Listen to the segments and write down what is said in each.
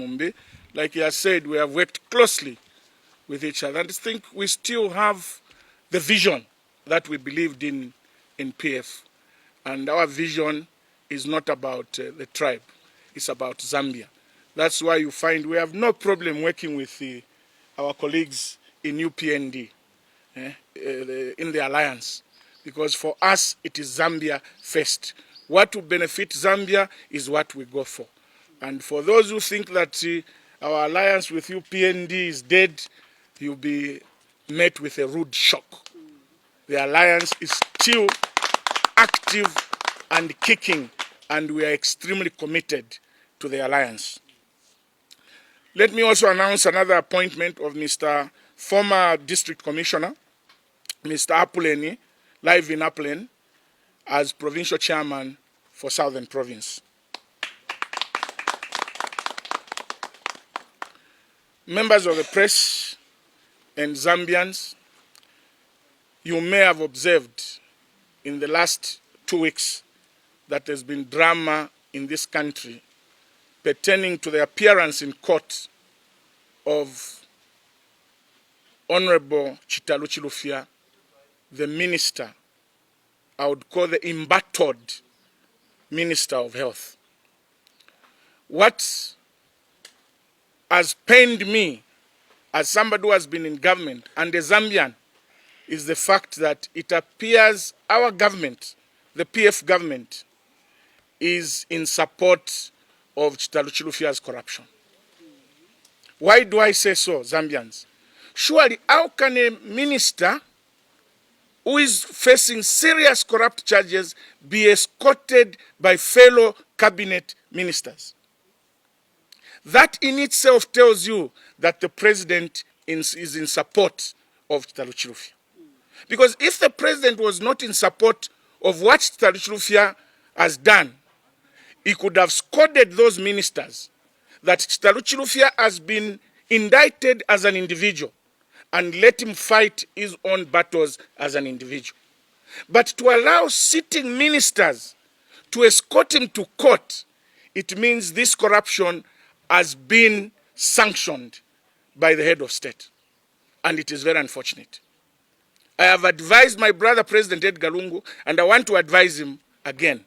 Mumbi. Like he has said, we have worked closely with each other. And I think we still have the vision that we believed in PF. And our vision is not about the tribe. It's about Zambia. That's why you find we have no problem working with our colleagues in UPND, in the alliance. Because for us, it is Zambia first. What will benefit Zambia is what we go for. And for those who think that our alliance with UPND is dead, you'll be met with a rude shock. The alliance is still active and kicking, and we are extremely committed to the alliance. Let me also announce another appointment of Mr. former District Commissioner, Mr. Apuleni, live in Apuleni, as Provincial Chairman for Southern Province. Members of the press and Zambians, you may have observed in the last 2 weeks that there's been drama in this country pertaining to the appearance in court of Honorable Chitalu Chilufya, the minister, I would call the embattled Minister of Health. What has pained me as somebody who has been in government and a Zambian is the fact that it appears our government, the PF government, is in support of Chitalu Chilufya's corruption. Why do I say so, Zambians? Surely, how can a minister who is facing serious corrupt charges be escorted by fellow cabinet ministers? That in itself tells you that the president is in support of Chitalu Chilufya. Because if the president was not in support of what Chitalu Chilufya has done, he could have scolded those ministers that Chitalu Chilufya has been indicted as an individual and let him fight his own battles as an individual. But to allow sitting ministers to escort him to court, it means this corruption has been sanctioned by the head of state. And it is very unfortunate. I have advised my brother, President Edgar Lungu, and I want to advise him again.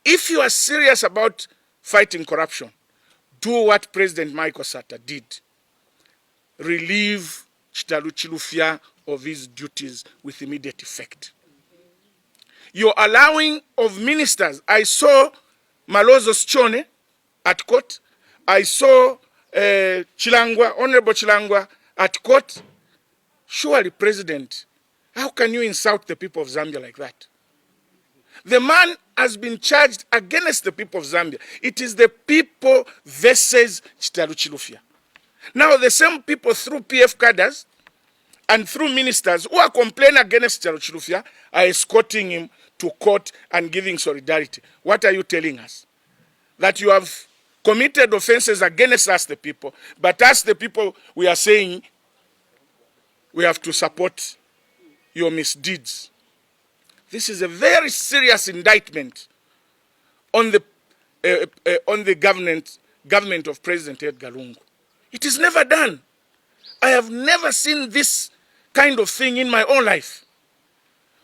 If you are serious about fighting corruption, do what President Michael Sata did. Relieve Chitalu Chilufya of his duties with immediate effect. Your allowing of ministers, I saw Malozo Schone at court, I saw Chilangwa, Honorable Chilangwa at court. Surely, President, how can you insult the people of Zambia like that? The man has been charged against the people of Zambia. It is the people versus Chitalu Chilufya. Now, the same people through PF cadres and through ministers who are complaining against Chitalu Chilufya are escorting him to court and giving solidarity. What are you telling us? That you have committed offenses against us, the people, but us, the people, we are saying we have to support your misdeeds. This is a very serious indictment on the government of President Edgar Lungu. It is never done. I have never seen this kind of thing in my own life,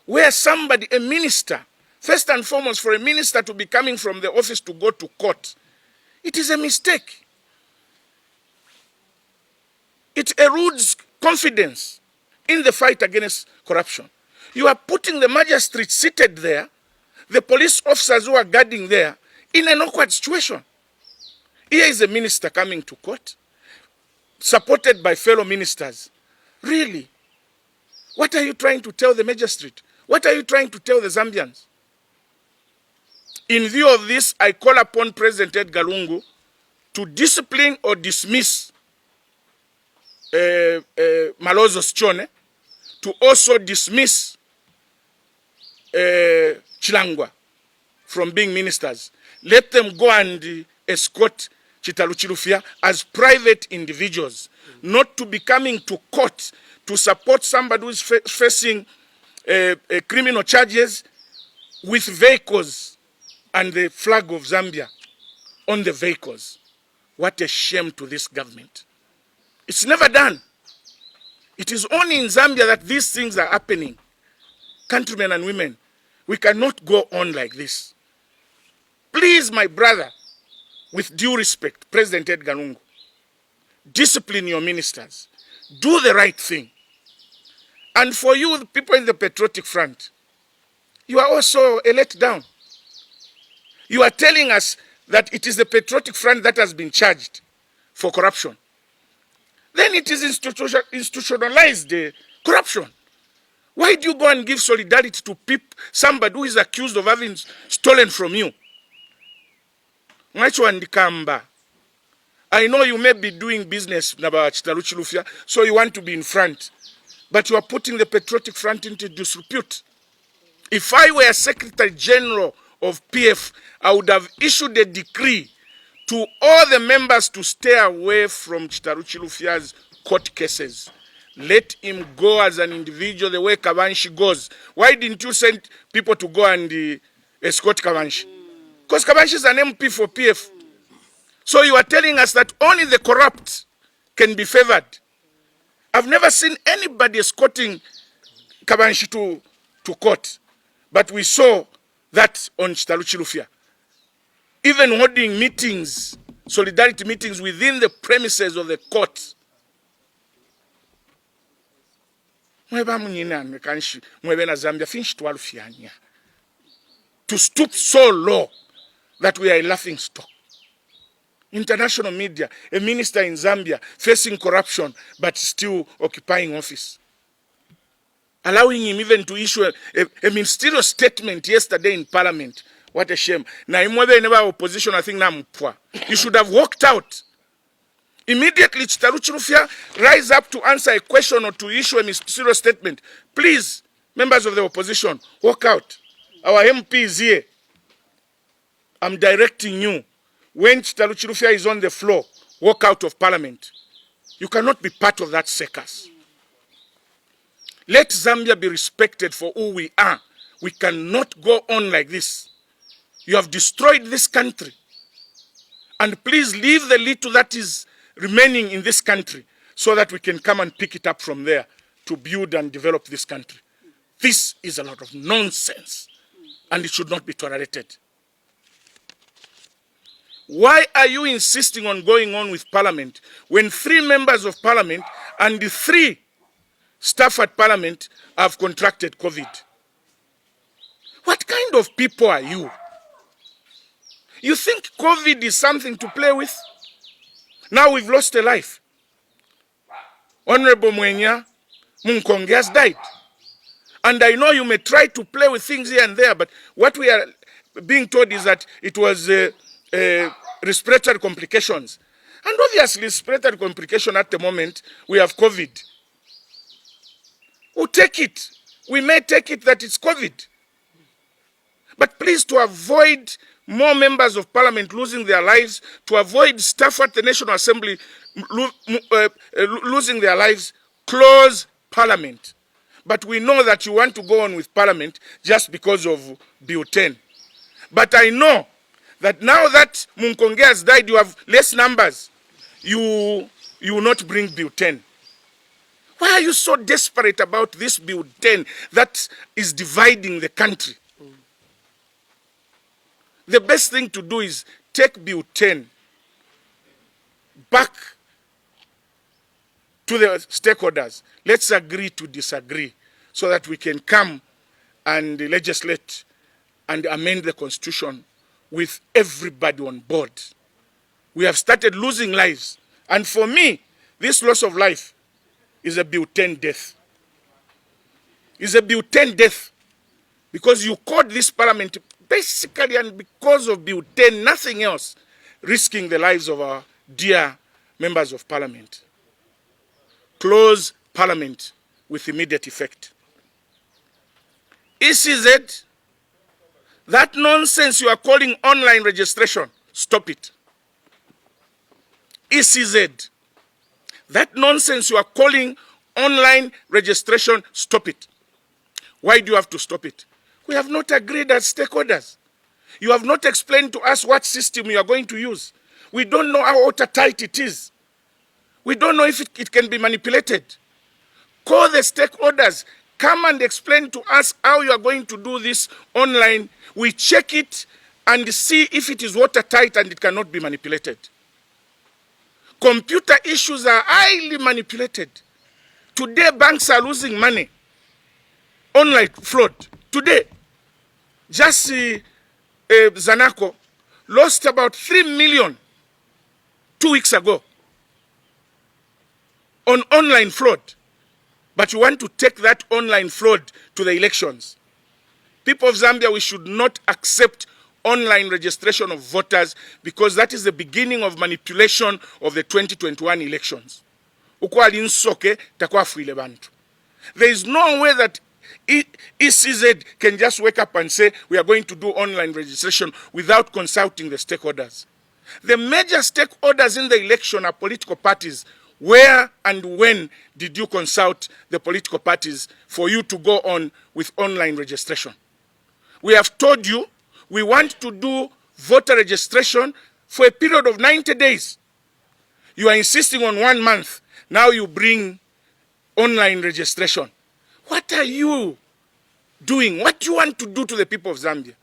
where somebody, a minister, first and foremost, for a minister to be coming from the office to go to court, it is a mistake. It erodes confidence in the fight against corruption. You are putting the magistrates seated there, the police officers who are guarding there, in an awkward situation. Here is a minister coming to court, supported by fellow ministers. Really? What are you trying to tell the magistrate? What are you trying to tell the Zambians? In view of this, I call upon President Edgar Lungu to discipline or dismiss Malozo Schone, to also dismiss Chilangwa from being ministers. Let them go and escort Chitalu Chilufya as private individuals, not to be coming to court to support somebody who is facing criminal charges with vehicles and the flag of Zambia on the vehicles. What a shame to this government. It's never done. It is only in Zambia that these things are happening. Countrymen and women, we cannot go on like this. Please, my brother, with due respect, President Edgar Lungu, discipline your ministers. Do the right thing. And for you, the people in the Patriotic Front, you are also a letdown. You are telling us that it is the Patriotic Front that has been charged for corruption. Then it is institutionalized corruption. Why do you go and give solidarity to somebody who is accused of having stolen from you? Kamba. I know you may be doing business about Chitalu Chilufya, so you want to be in front. But you are putting the Patriotic Front into disrepute. If I were Secretary General of PF, I would have issued a decree to all the members to stay away from Chitalu Chilufya's court cases. Let him go as an individual the way Kabanshi goes. Why didn't you send people to go and escort Kabanshi? Because Kabanshi is an MP for PF. So you are telling us that only the corrupt can be favored. I've never seen anybody escorting Kabanshi to court. But we saw that on Chitalu Chilufya. Even holding meetings, solidarity meetings within the premises of the court. To stoop so low that we are a laughing stock. International media, a minister in Zambia facing corruption but still occupying office. Allowing him even to issue a ministerial statement yesterday in Parliament. What a shame. Now, never opposition, I think, you should have walked out. Immediately, Chitalu Chilufya rise up to answer a question or to issue a ministerial statement. Please, members of the opposition, walk out. Our MP is here. I'm directing you. When Chitalu Chilufya is on the floor, walk out of Parliament. You cannot be part of that circus. Let Zambia be respected for who we are. We cannot go on like this. You have destroyed this country. And please leave the little that is remaining in this country so that we can come and pick it up from there to build and develop this country. This is a lot of nonsense and it should not be tolerated. Why are you insisting on going on with Parliament when 3 members of Parliament and the 3 staff at Parliament have contracted COVID? What kind of people are you? You think COVID is something to play with? Now we've lost a life. Honorable Mwenya Munkonge has died. And I know you may try to play with things here and there, but what we are being told is that it was respiratory complications. And obviously, respiratory complication at the moment, we have COVID. We'll take it. We may take it that it's COVID. But please, to avoid more members of Parliament losing their lives, to avoid staff at the National Assembly losing their lives, close Parliament. But we know that you want to go on with Parliament just because of Bill 10. But I know that now that Munkonge has died, you have less numbers. You will not bring Bill 10. Why are you so desperate about this Bill 10 that is dividing the country? The best thing to do is take Bill 10 back to the stakeholders. Let's agree to disagree so that we can come and legislate and amend the Constitution with everybody on board. We have started losing lives. And for me, this loss of life is a Bill 10 death. It's a Bill 10 death. Because you called this Parliament basically, and because of Bill 10, nothing else, risking the lives of our dear members of Parliament. Close Parliament with immediate effect. ECZ, that nonsense you are calling online registration, stop it. ECZ, that nonsense you are calling online registration, stop it. Why do you have to stop it? We have not agreed as stakeholders. You have not explained to us what system you are going to use. We don't know how watertight it is. We don't know if it can be manipulated. Call the stakeholders. Come and explain to us how you are going to do this online. We check it and see if it is watertight and it cannot be manipulated. Computer issues are highly manipulated. Today, banks are losing money. Online fraud. Today, just Zanaco lost about 3 million 2 weeks ago on online fraud. But you want to take that online fraud to the elections. People of Zambia, we should not accept online registration of voters because that is the beginning of manipulation of the 2021 elections. There is no way that ECZ can just wake up and say we are going to do online registration without consulting the stakeholders. The major stakeholders in the election are political parties. Where and when did you consult the political parties for you to go on with online registration? We have told you we want to do voter registration for a period of 90 days. You are insisting on 1 month. Now you bring online registration. What are you doing? What do you want to do to the people of Zambia?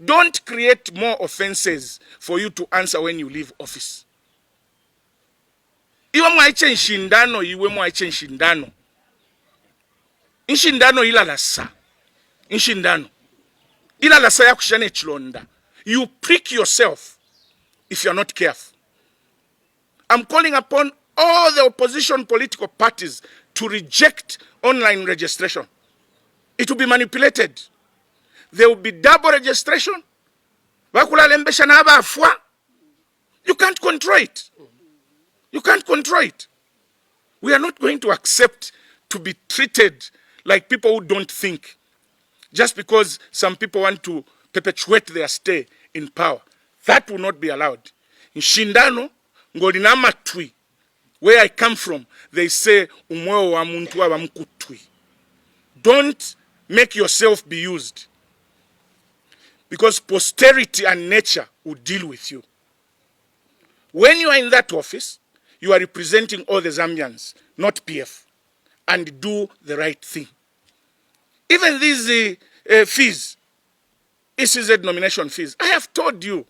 Don't create more offenses for you to answer when you leave office. Iwe mwaiche nshindano, iwe mwaiche nshindano. Nshindano ila lasa. Nshindano. Ila lasa ya kushane chilonda. You prick yourself if you're not careful. I'm calling upon all the opposition political parties to reject online registration. It will be manipulated. There will be double registration. You can't control it. You can't control it. We are not going to accept to be treated like people who don't think. Just because some people want to perpetuate their stay in power. That will not be allowed. In Shindano, Ngolinama Twi, where I come from, they say, Umweo wa muntu wa mkutwi. Don't make yourself be used. Because posterity and nature will deal with you. When you are in that office, you are representing all the Zambians, not PF, and do the right thing. Even these fees, ECZ nomination fees, I have told you,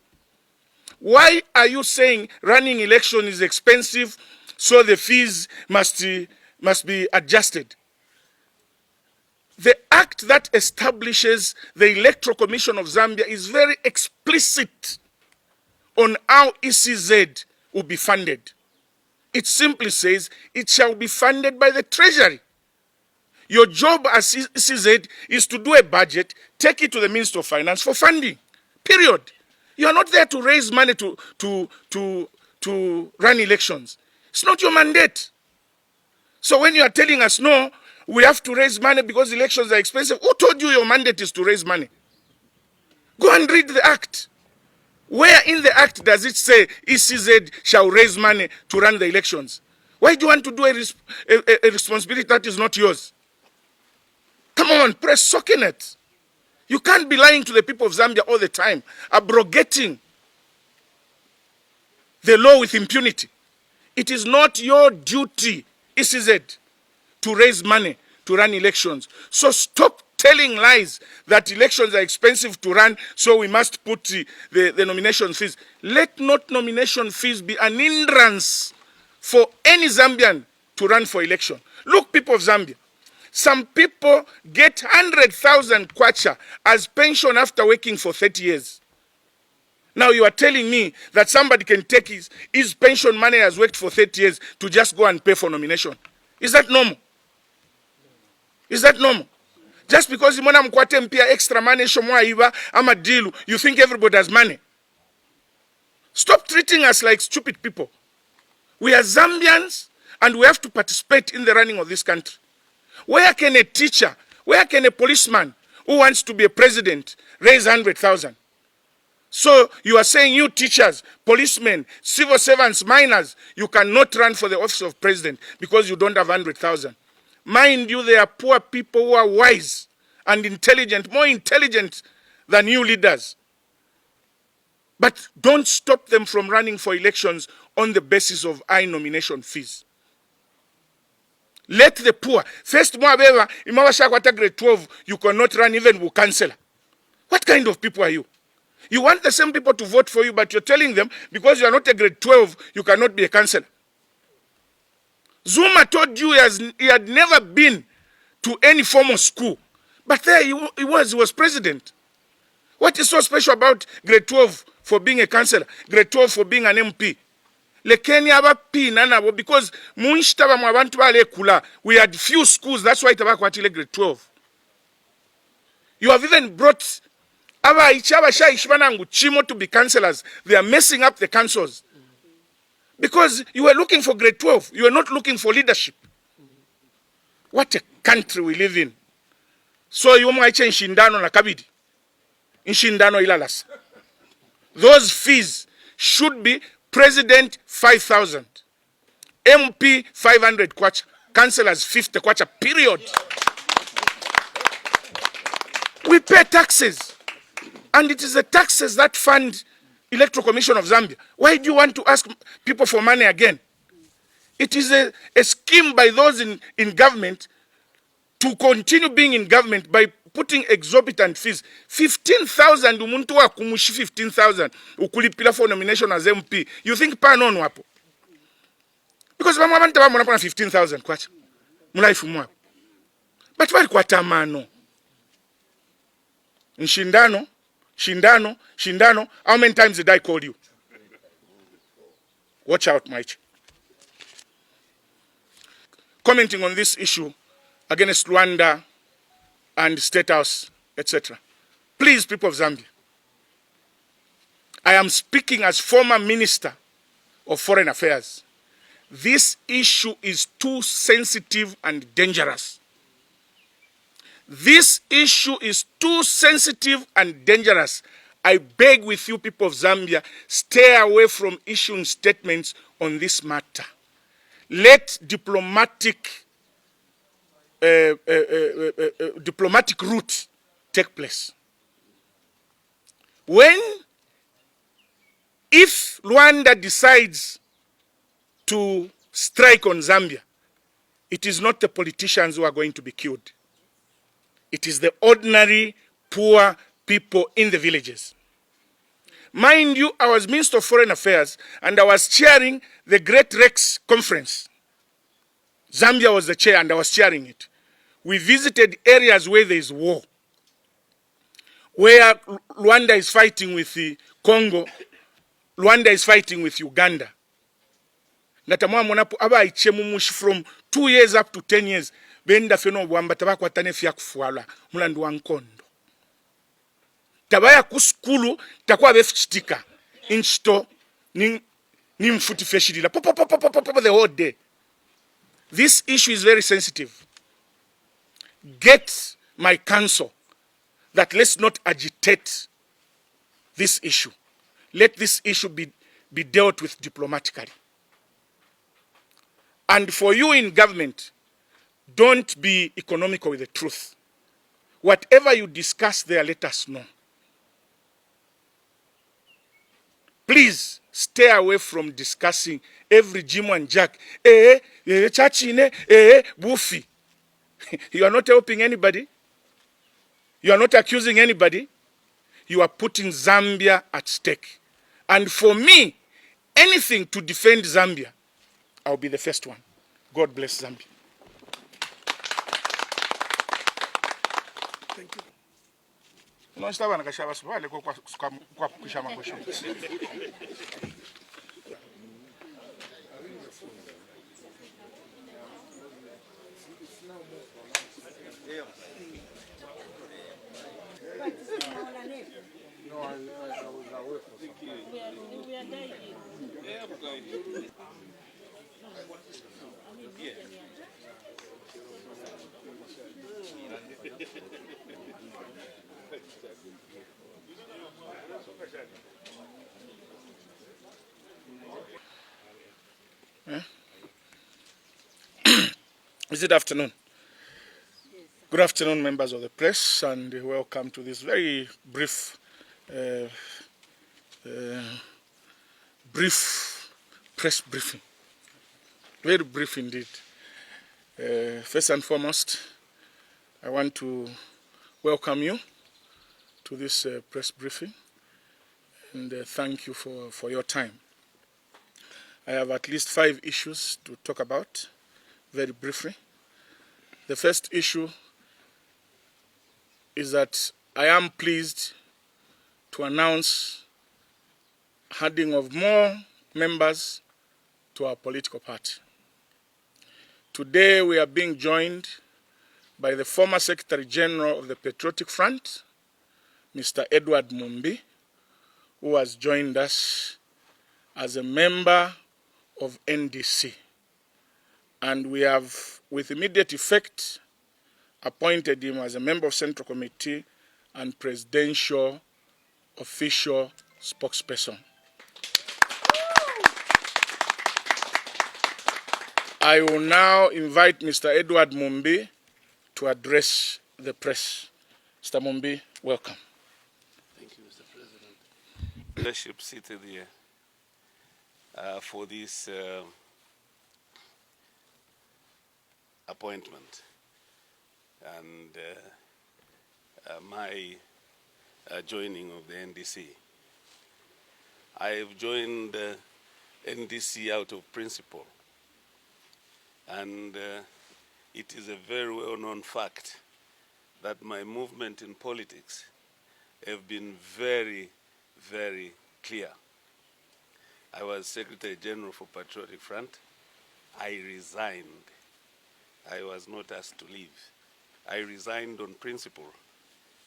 why are you saying running election is expensive, so the fees must be adjusted? The act that establishes the Electoral Commission of Zambia is very explicit on how ECZ will be funded. It simply says it shall be funded by the Treasury. Your job as ECZ is to do a budget, take it to the Minister of Finance for funding. Period. You are not there to raise money to run elections. It's not your mandate. So when you are telling us, no, we have to raise money because elections are expensive, who told you your mandate is to raise money? Go and read the act. Where in the act does it say ECZ shall raise money to run the elections? Why do you want to do a responsibility that is not yours? Come on, press socket. You can't be lying to the people of Zambia all the time, abrogating the law with impunity. It is not your duty, ECZ, to raise money to run elections. So stop telling lies that elections are expensive to run, so we must put the nomination fees. Let not nomination fees be an hindrance for any Zambian to run for election. Look, people of Zambia, some people get 100,000 kwacha as pension after working for 30 years. Now you are telling me that somebody can take his pension money has worked for 30 years to just go and pay for nomination. Is that normal? Is that normal? Just because you want to pay extra money, you think everybody has money. Stop treating us like stupid people. We are Zambians and we have to participate in the running of this country. Where can a teacher, where can a policeman who wants to be a president raise 100,000? So you are saying you teachers, policemen, civil servants, miners, you cannot run for the office of president because you don't have 100,000. Mind you, there are poor people who are wise and intelligent, more intelligent than you leaders. But don't stop them from running for elections on the basis of high nomination fees. Let the poor. First, Imawashakwata grade 12, you cannot run even with councillor. What kind of people are you? You want the same people to vote for you, but you're telling them because you are not a grade 12, you cannot be a councillor. Zuma told you he had never been to any formal school. But there he was president. What is so special about grade 12 for being a councillor, grade 12 for being an MP? Because we had few schools, that's why grade 12. You have even brought Chimo to be councillors. They are messing up the councils. Because you were looking for grade 12. You are not looking for leadership. What a country we live in. So you might change Shindano na Kabidi. In Shindano ilalas. Those fees should be President 5,000. MP 500 kwacha. Councillors 50 kwacha. Period. We pay taxes. And it is the taxes that fund Electoral Commission of Zambia. Why do you want to ask people for money again? It is a scheme by those in government to continue being in government by putting exorbitant fees. 15,000 umuntu wa kumushi 15,000 ukulipila for nomination as MP. You think pa no wapo? Because bamwabanta bamona 15,000 kwacha. Mulaifu mwa. But wali kwa tamano. Nshindano. How many times did I call you? Watch out, Mike. Commenting on this issue against Rwanda and State House, etc. Please, people of Zambia, I am speaking as former Minister of Foreign Affairs. This issue is too sensitive and dangerous. This issue is too sensitive and dangerous. I beg with you, people of Zambia, stay away from issuing statements on this matter. Let diplomatic route take place. If Rwanda decides to strike on Zambia, it is not the politicians who are going to be killed. It is the ordinary, poor people in the villages. Mind you, I was Minister of Foreign Affairs and I was chairing the Great Rex Conference. Zambia was the chair and I was chairing it. We visited areas where there is war. Where Rwanda is fighting with the Congo, Rwanda is fighting with Uganda. From 2 years up to 10 years, benda feno bwamba tabakwatane fya kufuala mulandu wa nkondo tabaya kuskulu takwa befichitika inchito ni mfuti feshirila the whole day. This issue is very sensitive. Get my counsel that let's not agitate this issue. Let this issue be dealt with diplomatically. And for you in government, don't be economical with the truth. Whatever you discuss there, let us know. Please stay away from discussing every Jim and Jack. Chachine, Buffy. You are not helping anybody. You are not accusing anybody. You are putting Zambia at stake. And for me, anything to defend Zambia, I'll be the first one. God bless Zambia. Thank you. No estaba na kashaba swale kwa kushama kwesho. Is it afternoon? Yes. Good afternoon, members of the press, and welcome to this very brief brief press briefing. Very brief indeed. First and foremost, I want to welcome you to this press briefing and thank you for your time. I have at least 5 issues to talk about, very briefly. The first issue is that I am pleased to announce adding of more members to our political party. Today we are being joined by the former Secretary General of the Patriotic Front, Mr. Edward Mumbi, who has joined us as a member of NDC. And we have, with immediate effect, appointed him as a member of Central Committee and Presidential Official Spokesperson. I will now invite Mr. Edward Mumbi to address the press. Mr. Mumbi, welcome. Thank you, Mr. President. Leadership seated here for this appointment and my joining of the NDC. I have joined the NDC out of principle, and it is a very well-known fact that my movement in politics have been very, very clear. I was Secretary General for Patriotic Front. I resigned. I was not asked to leave. I resigned on principle,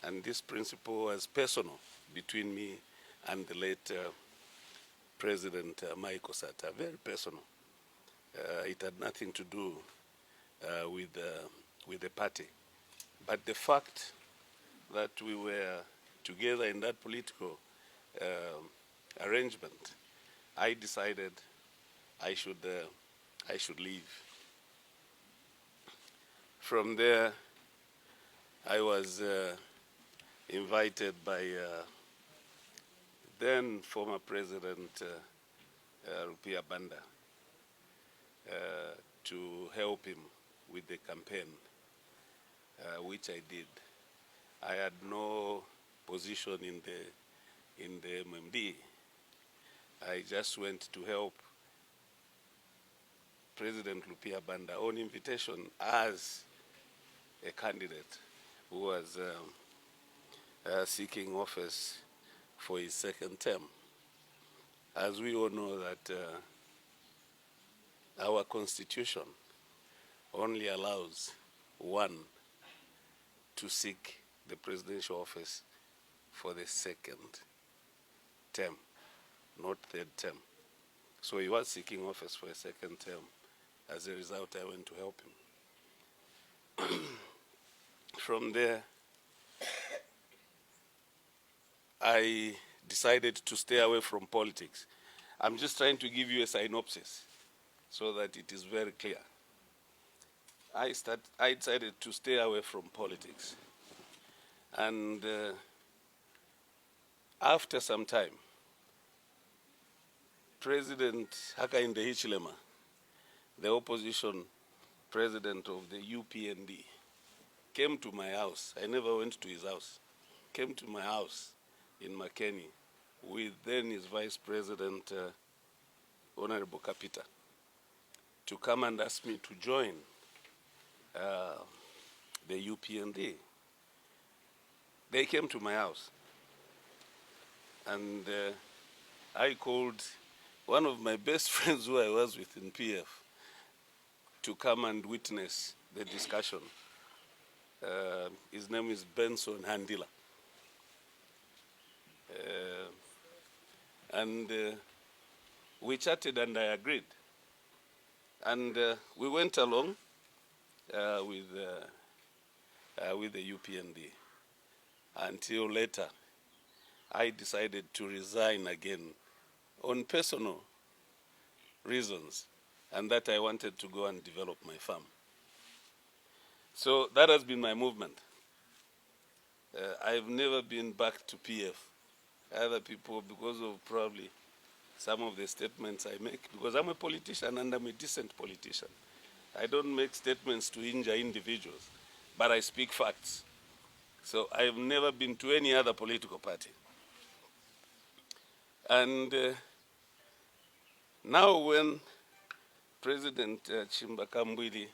and this principle was personal between me and the late President Michael Sata, very personal. It had nothing to do with the party. But the fact that we were together in that political arrangement, I decided I should leave. From there, I was invited by then former President Rupia Banda to help him with the campaign, which I did. I had no position in the MMD. I just went to help President Rupia Banda on invitation as a candidate who was seeking office for his second term. As we all know that our constitution only allows one to seek the presidential office for the second term, not third term. So he was seeking office for a second term. As a result, I went to help him. From there, I decided to stay away from politics. I'm just trying to give you a synopsis so that it is very clear. I decided to stay away from politics. And after some time, President Hakainde Hichilema, the opposition president of the UPND, came to my house. I never went to his house. Came to my house in Makeni with then his vice president, Honorable Kapita, to come and ask me to join the UPND. They came to my house, and I called one of my best friends who I was with in PF to come and witness the discussion. His name is Benson Handila. And we chatted and I agreed. And we went along with the UPND until later I decided to resign again on personal reasons, and that I wanted to go and develop my farm. So that has been my movement. I've never been back to PF other people because of probably some of the statements I make, because I'm a politician and I'm a decent politician. I don't make statements to injure individuals, but I speak facts. So I've never been to any other political party. And now when President Kambwili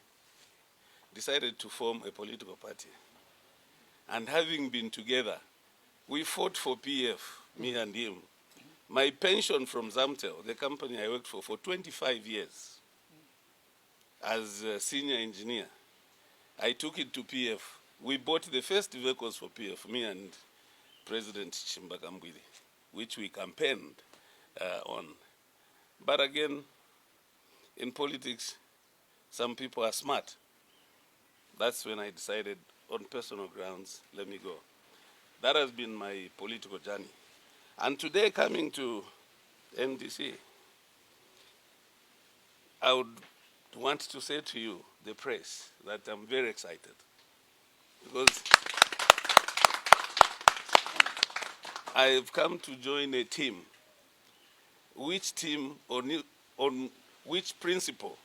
decided to form a political party, and having been together, we fought for PF, me and him. My pension from Zamtel, the company I worked for 25 years as a senior engineer, I took it to PF. We bought the first vehicles for PF, me and President Chishimba, which we campaigned on. But again, in politics, some people are smart. That's when I decided, on personal grounds, let me go. That has been my political journey. And today, coming to NDC, I would want to say to you, the press, that I'm very excited. Because I've come to join a team. Which team on which principle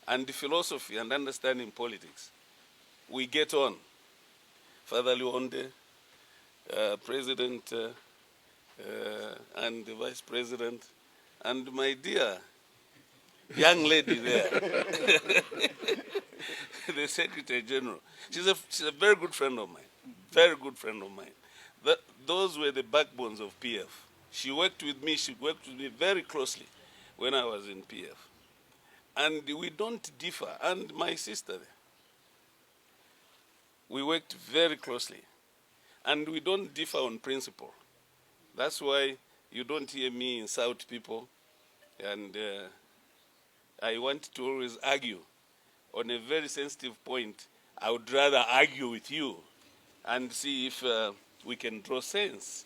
and philosophy and understanding politics we get on. Father Luonde, President and the Vice President, and my dear young lady there, the Secretary General. She's a very good friend of mine, very good friend of mine. Those were the backbones of PF. She worked with me very closely when I was in PF. And we don't differ, and my sister, we worked very closely. And we don't differ on principle. That's why you don't hear me insult people. And I want to always argue. On a very sensitive point, I would rather argue with you and see if we can draw sense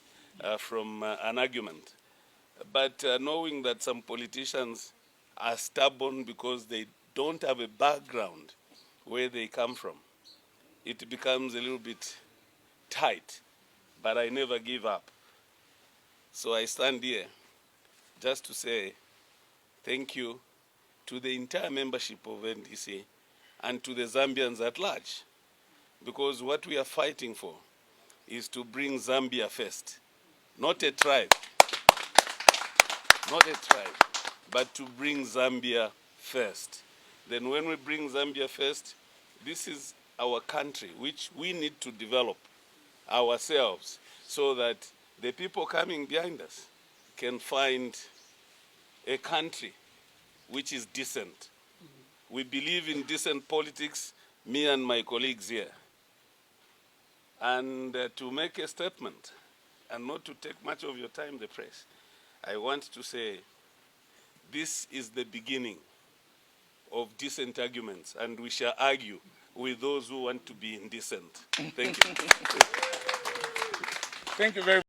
from an argument. But knowing that some politicians are stubborn because they don't have a background where they come from, it becomes a little bit tight, but I never give up. So I stand here just to say thank you to the entire membership of NDC and to the Zambians at large, because what we are fighting for is to bring Zambia first, not a tribe, but to bring Zambia first. Then when we bring Zambia first, this is our country, which we need to develop ourselves so that the people coming behind us can find a country which is decent. We believe in decent politics, me and my colleagues here. And to make a statement, and not to take much of your time, the press, I want to say this is the beginning of decent arguments, and we shall argue with those who want to be indecent. Thank you. Thank you very much.